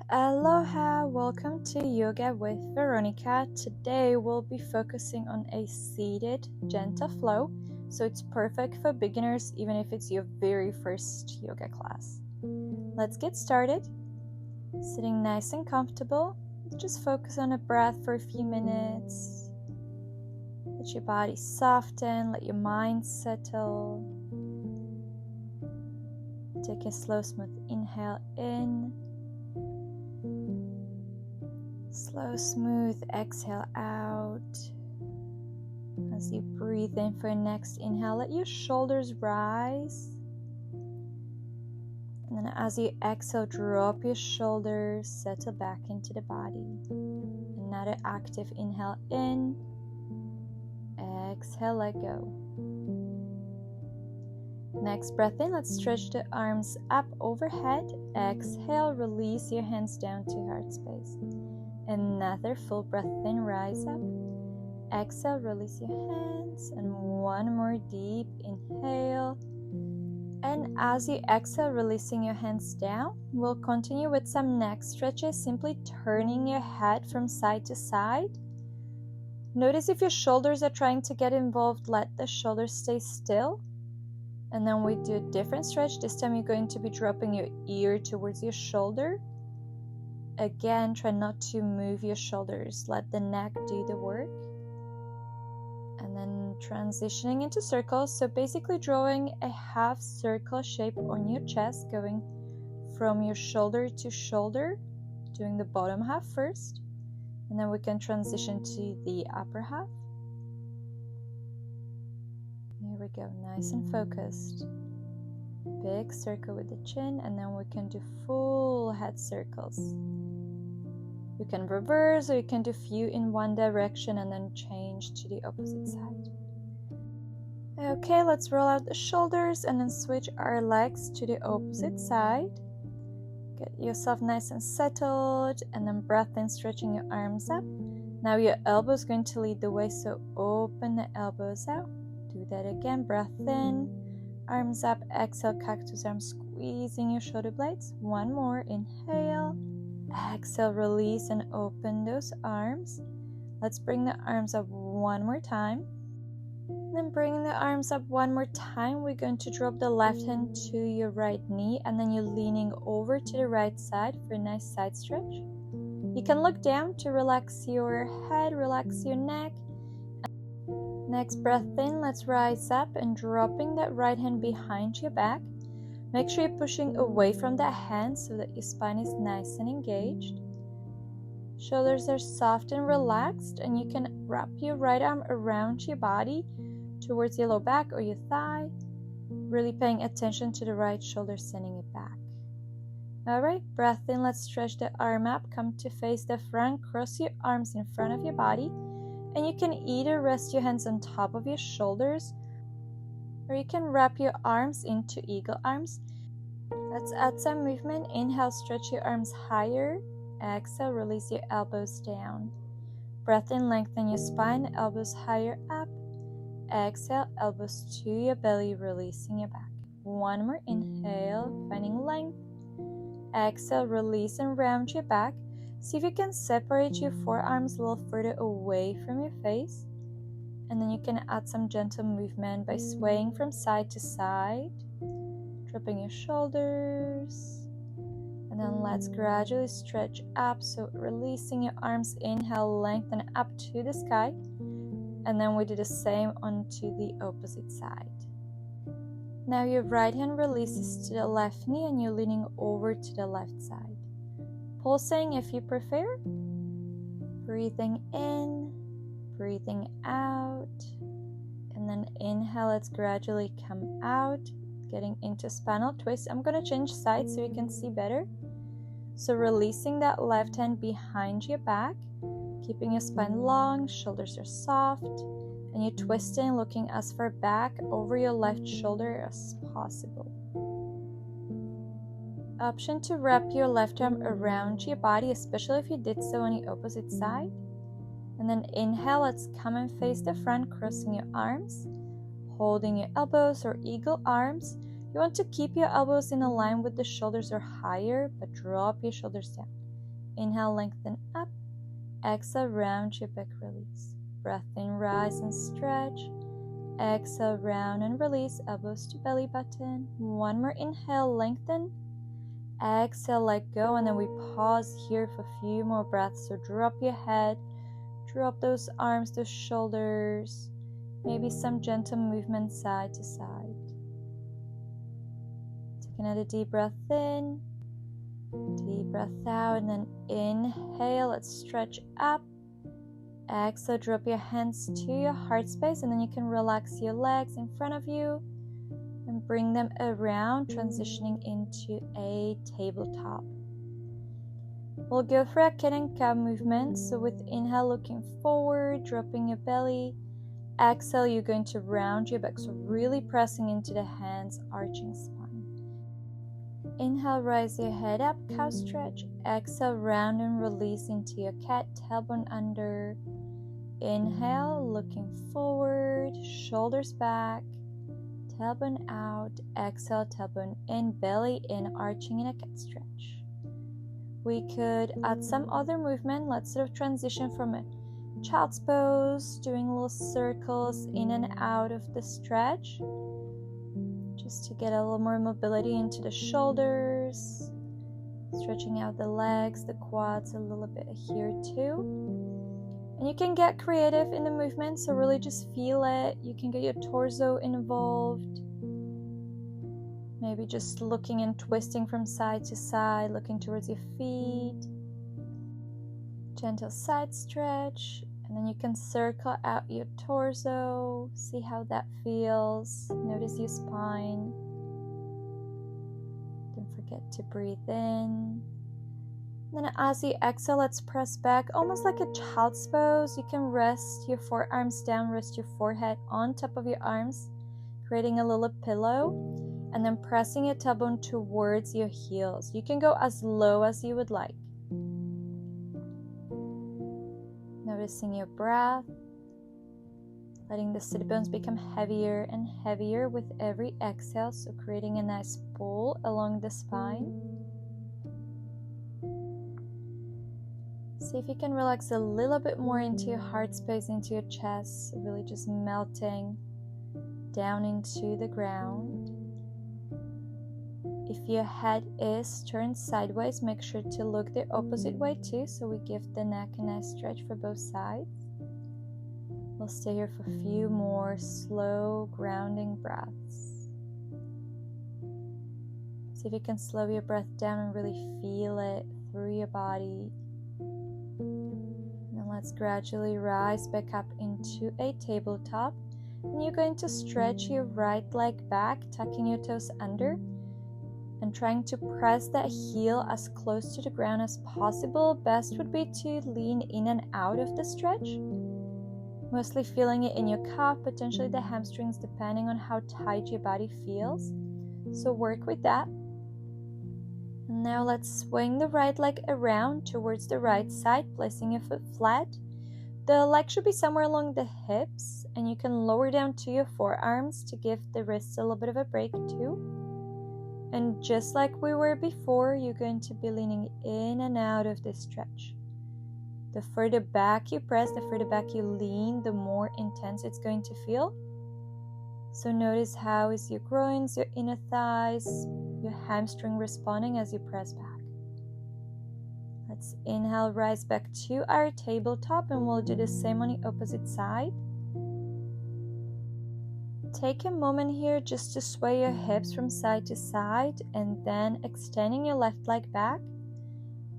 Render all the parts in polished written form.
Aloha, welcome to Yoga with Veronica. Today we'll be focusing on a seated, gentle flow, so it's perfect for beginners even if it's your very first yoga class. Let's get started. Sitting nice and comfortable, just focus on the breath for a few minutes. Let your body soften, let your mind settle. Take a slow, smooth inhale in. Slow, smooth exhale out. As you breathe in for your next inhale, let your shoulders rise. And then as you exhale, drop your shoulders, settle back into the body. Another active inhale in. Exhale, let go. Next breath in, let's stretch the arms up overhead. Exhale, release your hands down to heart space. Another full breath in, rise up. Exhale, release your hands. And one more deep inhale. And as you exhale, releasing your hands down, we'll continue with some neck stretches, simply turning your head from side to side. Notice if your shoulders are trying to get involved, let the shoulders stay still. And then we do a different stretch. This time you're going to be dropping your ear towards your shoulder. Again, try not to move your shoulders. Let the neck do the work. And then transitioning into circles. So basically drawing a half circle shape on your chest, going from your shoulder to shoulder, doing the bottom half first. And then we can transition to the upper half. Here we go, nice and focused. Big circle with the chin, and then we can do full head circles. You can reverse, or you can do few in one direction and then change to the opposite side. Okay, let's roll out the shoulders and then switch our legs to the opposite side. Get yourself nice and settled, and then breath in, stretching your arms up. Now your elbow is going to lead the way, so open the elbows out. Do that again, breath in, arms up, exhale, cactus arms, squeezing your shoulder blades. One more, inhale, exhale, release and open those arms. Let's bring the arms up one more time. Then bringing the arms up one more time, we're going to drop the left hand to your right knee, and then you're leaning over to the right side for a nice side stretch. You can look down to relax your head, relax your neck. Next breath in, let's rise up and dropping that right hand behind your back. Make sure you're pushing away from that hand so that your spine is nice and engaged. Shoulders are soft and relaxed, and you can wrap your right arm around your body towards your low back or your thigh, really paying attention to the right shoulder, sending it back. Alright, breath in, let's stretch the arm up, come to face the front, cross your arms in front of your body, and you can either rest your hands on top of your shoulders, or you can wrap your arms into eagle arms. Let's add some movement. Inhale, stretch your arms higher. Exhale, release your elbows down. Breath in, lengthen your spine, elbows higher up. Exhale, elbows to your belly, releasing your back. One more inhale, finding length. Exhale, release and round your back. See if you can separate your forearms a little further away from your face. And then you can add some gentle movement by swaying from side to side, dropping your shoulders. And then let's gradually stretch up, so releasing your arms, inhale, lengthen up to the sky. And then we do the same onto the opposite side. Now your right hand releases to the left knee and you're leaning over to the left side. Pulsing if you prefer. Breathing in, breathing out. And then inhale, let's gradually come out, getting into spinal twist. I'm going to change sides so you can see better. So releasing that left hand behind your back, keeping your spine long, shoulders are soft, and you're twisting, looking as far back over your left shoulder as possible. Option to wrap your left arm around your body, especially if you did so on the opposite side. And then inhale, let's come and face the front, crossing your arms, holding your elbows or eagle arms. You want to keep your elbows in a line with the shoulders or higher, but drop your shoulders down. inhale, lengthen up. Exhale, round your back, release. Breath in, rise and stretch. Exhale, round and release, elbows to belly button. One more inhale, lengthen. Exhale, let go, and then we pause here for a few more breaths. So drop your head, drop those arms, those shoulders, maybe some gentle movement side to side. Take another deep breath in, deep breath out, and then inhale, let's stretch up. Exhale, drop your hands to your heart space, and then you can relax your legs in front of you and bring them around, transitioning into a tabletop. We'll go for a cat and cow movement. So with inhale, looking forward, dropping your belly. Exhale, you're going to round your back, so really pressing into the hands, arching spine. Inhale, rise your head up, cow stretch. Exhale, round and release into your cat, tailbone under. Inhale, looking forward, shoulders back, tailbone out. Exhale, tailbone in, belly in, arching in a cat stretch. We could add some other movement. Let's sort of transition from a child's pose, doing little circles in and out of the stretch, just to get a little more mobility into the shoulders, stretching out the legs, the quads a little bit here too. And you can get creative in the movement, so really just feel it. You can get your torso involved, maybe just looking and twisting from side to side, looking towards your feet. Gentle side stretch, and then you can circle out your torso, see how that feels. Notice your spine. Don't forget to breathe in. And then as you exhale, let's press back, almost like a child's pose. You can rest your forearms down, rest your forehead on top of your arms, creating a little pillow, and then pressing your tailbone towards your heels. You can go as low as you would like. Noticing your breath, letting the sit bones become heavier and heavier with every exhale, so creating a nice pull along the spine. See if you can relax a little bit more into your heart space, into your chest, really just melting down into the ground. If your head is turned sideways, make sure to look the opposite way too, so we give the neck a nice stretch for both sides. We'll stay here for a few more slow grounding breaths. See if you can slow your breath down and really feel it through your body. And then let's gradually rise back up into a tabletop. And you're going to stretch your right leg back, tucking your toes under, and trying to press that heel as close to the ground as possible. Best would be to lean in and out of the stretch, mostly feeling it in your calf, potentially the hamstrings, depending on how tight your body feels. So work with that. And now let's swing the right leg around towards the right side, placing your foot flat. The leg should be somewhere along the hips, and you can lower down to your forearms to give the wrists a little bit of a break too. And just like we were before, you're going to be leaning in and out of this stretch. The further back you press, the further back you lean, the more intense it's going to feel. So notice how is your groins, your inner thighs, your hamstring responding as you press back. Let's inhale, rise back to our tabletop, and we'll do the same on the opposite side. Take a moment here just to sway your hips from side to side, and then extending your left leg back,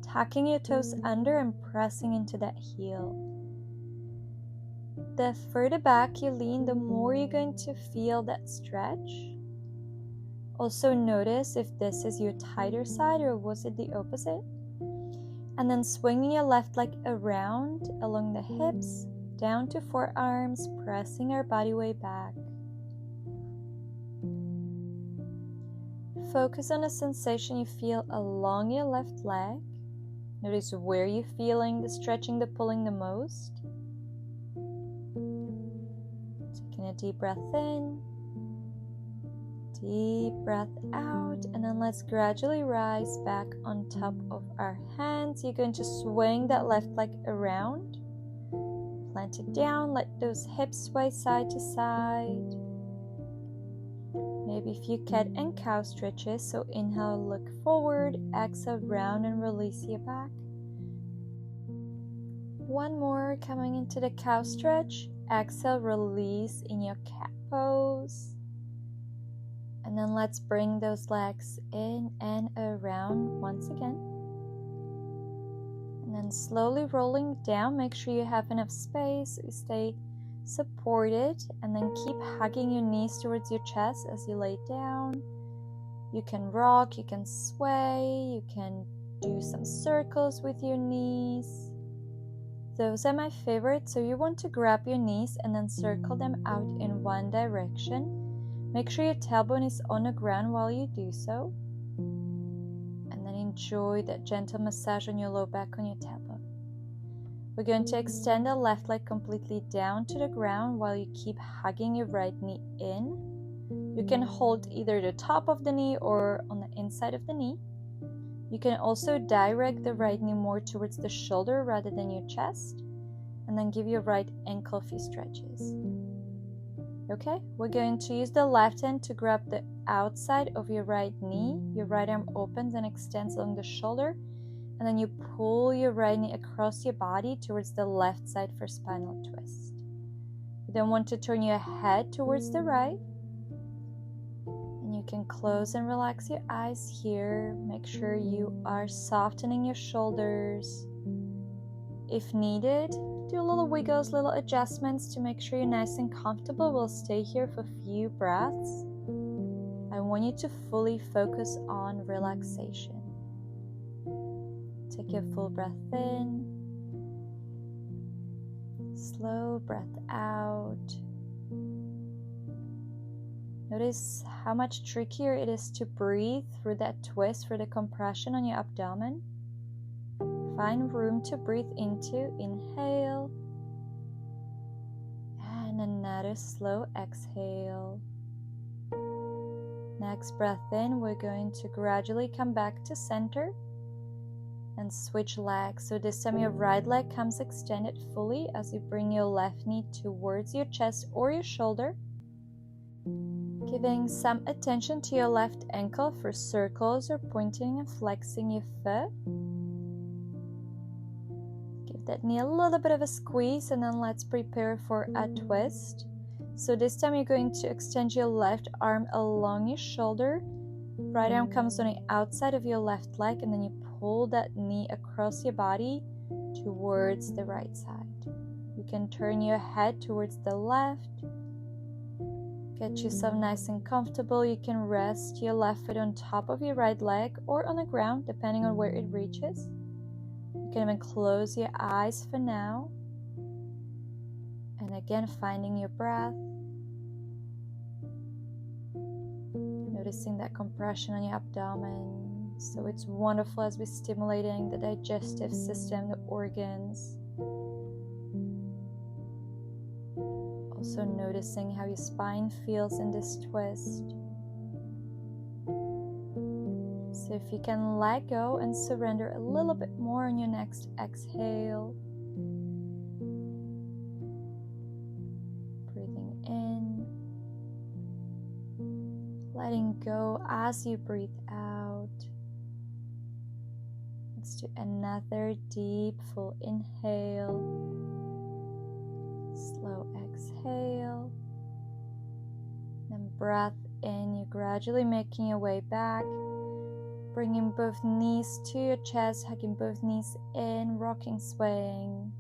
tucking your toes under and pressing into that heel. The further back you lean, the more you're going to feel that stretch. Also notice if this is your tighter side or was it the opposite. And then swinging your left leg around along the hips, down to forearms, pressing our body weight back. Focus on the sensation you feel along your left leg. Notice where you're feeling the stretching, the pulling the most. Taking a deep breath in, Deep breath out, and then let's gradually rise back on top of our hands. You're going to swing that left leg around, plant it down, let those hips sway side to side. Maybe a few cat and cow stretches. So inhale, look forward, exhale, round and release your back. One more, coming into the cow stretch. Exhale, release in your cat pose. And then let's bring those legs in and around once again. And then slowly rolling down, make sure you have enough space so you stay supported, and then keep hugging your knees towards your chest as you lay down. You can rock, you can sway, you can do some circles with your knees. Those are my favorites. So you want to grab your knees and then circle them out in one direction. Make sure your tailbone is on the ground while you do so. And then enjoy that gentle massage on your low back on your tailbone. We're going to extend the left leg completely down to the ground while you keep hugging your right knee in. You can hold either the top of the knee or on the inside of the knee. You can also direct the right knee more towards the shoulder rather than your chest. And then give your right ankle a few stretches. Okay, we're going to use the left hand to grab the outside of your right knee. Your right arm opens and extends along the shoulder. And then you pull your right knee across your body towards the left side for spinal twist. You then want to turn your head towards the right. And you can close and relax your eyes here. Make sure you are softening your shoulders. If needed, do little wiggles, little adjustments to make sure you're nice and comfortable. We'll stay here for a few breaths. I want you to fully focus on relaxation. Take a full breath in. Slow breath out. Notice how much trickier it is to breathe through that twist for the compression on your abdomen. Find room to breathe into. Inhale. And another slow exhale. Next breath in, we're going to gradually come back to center and switch legs. So this time your right leg comes extended fully as you bring your left knee towards your chest or your shoulder. Giving some attention to your left ankle for circles or pointing and flexing your foot. Give that knee a little bit of a squeeze, and then let's prepare for a twist. So this time you're going to extend your left arm along your shoulder. Right arm comes on the outside of your left leg, and then you pull that knee across your body towards the right side. You can turn your head towards the left. Get yourself nice and comfortable. You can rest your left foot on top of your right leg or on the ground, depending on where it reaches. You can even close your eyes for now. And again, finding your breath. Noticing that compression on your abdomen. So it's wonderful as we're stimulating the digestive system, the organs. Also noticing how your spine feels in this twist. So if you can let go and surrender a little bit more on your next exhale. Breathing in. Letting go as you breathe out. Let's do another deep full inhale. Slow exhale. Then breath in. You're gradually making your way back. Bringing both knees to your chest, hugging both knees in, rocking, swaying.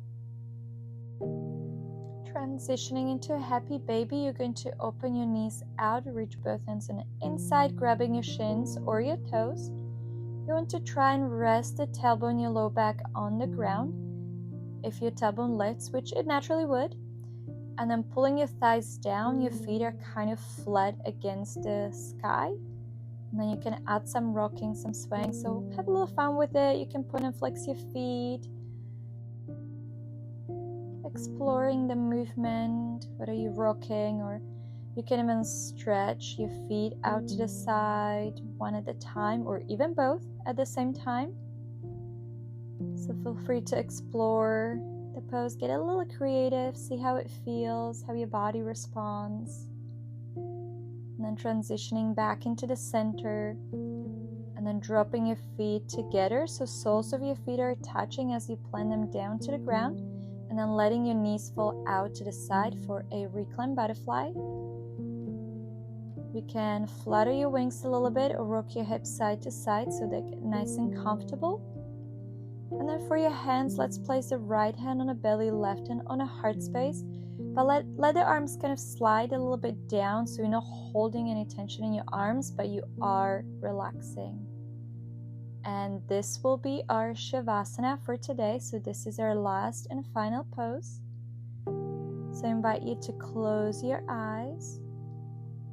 Transitioning into a happy baby, you're going to open your knees out, reach both hands on the inside, grabbing your shins or your toes. You want to try and rest the tailbone, your low back on the ground. If your tailbone lifts, which it naturally would, and then pulling your thighs down, your feet are kind of flat against the sky. And then you can add some rocking, some swaying. So have a little fun with it. You can put and flex your feet. Exploring the movement, whether you're rocking or You can even stretch your feet out to the side, one at a time, or even both at the same time. So feel free to explore the pose, get a little creative, see how it feels, how your body responds. And then transitioning back into the center, and then dropping your feet together so soles of your feet are touching as you plant them down to the ground, and then letting your knees fall out to the side for a reclined butterfly. You can flutter your wings a little bit or rock your hips side to side so they get nice and comfortable. And then for your hands, let's place the right hand on the belly, left hand on a heart space. But let the arms kind of slide a little bit down so you're not holding any tension in your arms, but you are relaxing. And this will be our Shavasana for today. So this is our last and final pose. So I invite you to close your eyes.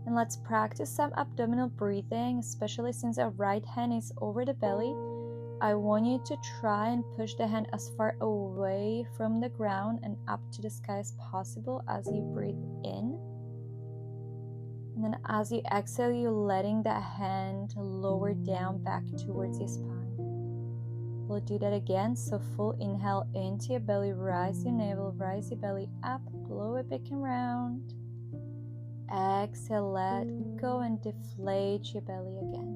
And let's practice some abdominal breathing, especially since our right hand is over the belly. I want you to try and push the hand as far away from the ground and up to the sky as possible as you breathe in. And then as you exhale, you're letting that hand lower down back towards your spine. We'll do that again. So full inhale into your belly, rise your navel, rise your belly up, blow it big and round. Exhale, let go and deflate your belly again.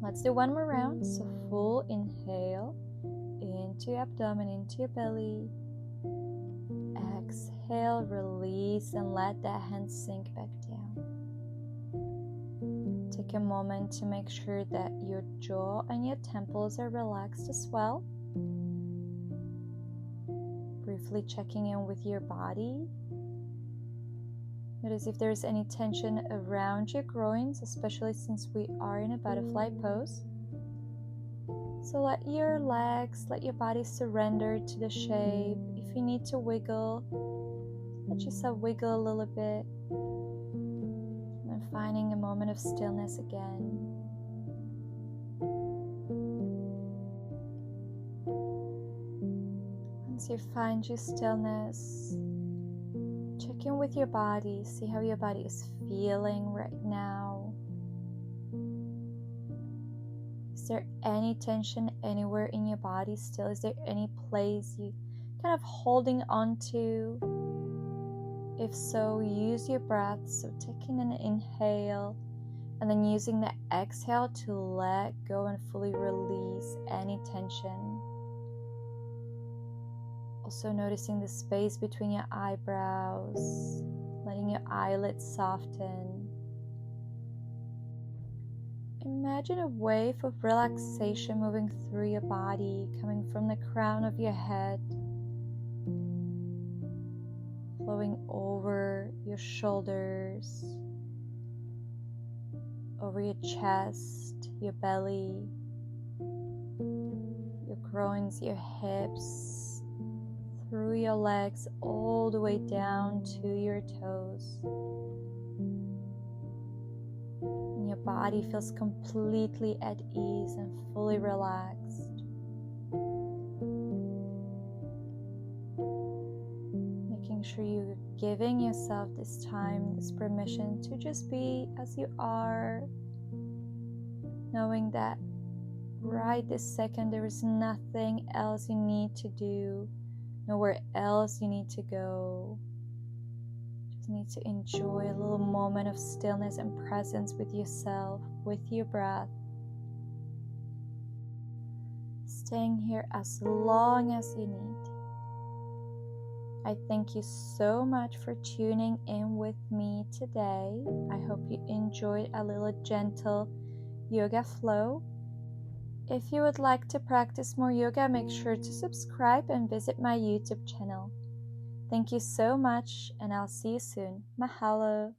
Let's do one more round. So full inhale into your abdomen, into your belly. Exhale, release, and let that hand sink back down. Take a moment to make sure that your jaw and your temples are relaxed as well. Briefly checking in with your body. Notice if there's any tension around your groins, especially since we are in a butterfly pose. So let your legs, let your body surrender to the shape. If you need to wiggle, let yourself wiggle a little bit. And then finding a moment of stillness again. Once you find your stillness, check in with your body, see how your body is feeling right now. Is there any tension anywhere in your body still? Is there any place you kind of holding on to? If so, use your breath. So taking an inhale and then using the exhale to let go and fully release any tension. Also noticing the space between your eyebrows, letting your eyelids soften. Imagine a wave of relaxation moving through your body, coming from the crown of your head, flowing over your shoulders, over your chest, your belly, your groins, your hips, through your legs all the way down to your toes. And your body feels completely at ease and fully relaxed. Making sure you're giving yourself this time, this permission to just be as you are, knowing that right this second there is nothing else you need to do. Nowhere else you need to go. Just need to enjoy a little moment of stillness and presence with yourself, with your breath. Staying here as long as you need. I thank you so much for tuning in with me today. I hope you enjoyed a little gentle yoga flow. If you would like to practice more yoga, make sure to subscribe and visit my YouTube channel. Thank you so much, and I'll see you soon. Mahalo.